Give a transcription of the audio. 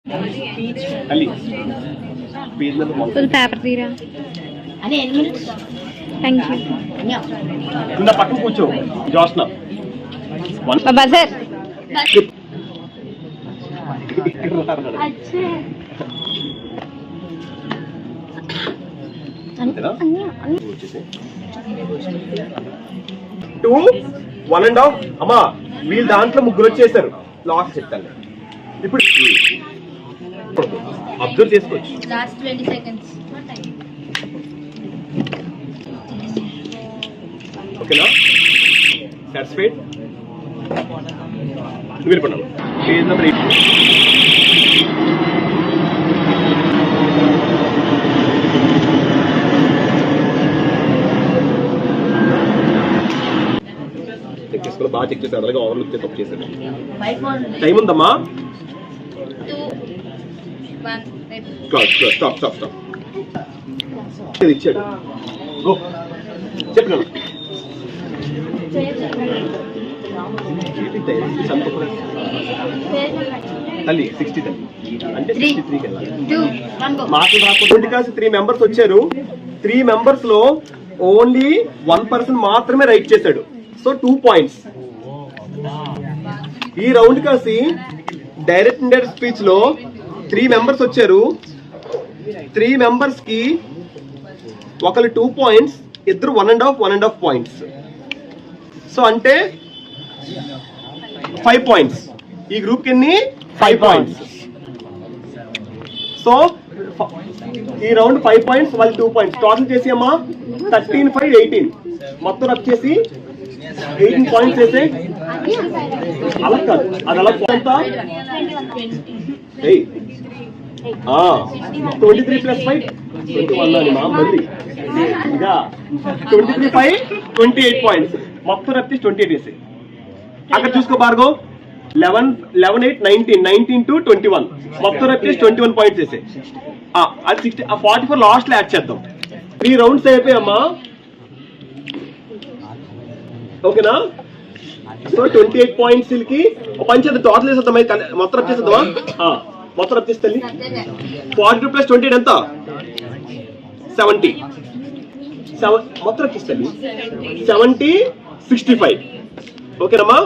Full paper తీరా. Thank you. పక్కన కూర్చో జోష్న. బజర్ టూ 1.5 అమ్మా వీళ్ళు దాంట్లో ముగ్గురు వచ్చేసారు. లాస్ట్ చెప్తాను ఇప్పుడు అబ్జర్వ్ చేసుకోవచ్చు. Last 20 seconds. ఓకేనా? సాటిస్ఫైడ్? వెళ్ళిపోయినాను. Page number 8. బాగా చెక్ చేశాడు, అలాగే ఓవర్లుక్ తప్పు చేశాడు. టైం ఉందమ్మా. స్టాప్ ఇచ్చాడు. చెప్పినాను తల్లి 60 అంటే 63కి వెళ్ళాలి. మాకు రాకుండా కాసి 3 మెంబర్స్ వచ్చారు. 3 మెంబర్స్ లో ఓన్లీ 1 పర్సన్ మాత్రమే రైట్ చేశాడు. So 2 points. ఈ రౌండ్ కాసి డైరెక్ట్ ఇండైరెక్ట్ స్పీచ్ లో 3 మెంబర్స్ వచ్చారు. 3 మెంబర్స్ కి ఒకరు 2 పాయింట్స్, ఇద్దరు 1.5 పాయింట్స్. సో అంటే 5 పాయింట్స్. ఈ గ్రూప్ కి ఎన్ని 5 పాయింట్స్. సో ఈ రౌండ్ 5 పాయింట్స్, వాళ్ళు 2 పాయింట్స్. టోటల్ చేసి అమ్మా 13, 5, 18 మొత్తం రబ్ చేసి 18 పాయింట్స్ వేసే. అలా కాదు, అది అలా ఎంత 23 + 5 21 అని మా మళ్ళీ ఇక 23, 5, 28 పాయింట్స్ మొత్తం రబ్ చేసి 28 వేసే. అక్కడ చూసుకో భార్గవ్ 11, 8, 19 to 21 మొత్తం రబ్ చేసి 21 పాయింట్స్ వేసే. అది 60, 44 లాస్ట్ లో యాడ్ చేద్దాం. 3 రౌండ్స్ అయిపోయామ్మా. ఓకేనా? సో 28 పాయింట్స్ కి పంచేది టోటల్ వేసేద్దాం. మొత్తం రబ్ చేసేద్దామా? మొత్తం రబ్ చేస్తే 42 + 28 ఎంత 70. మొత్తం రబ్ చేస్తే 70, 65. ఓకేనమ్మా?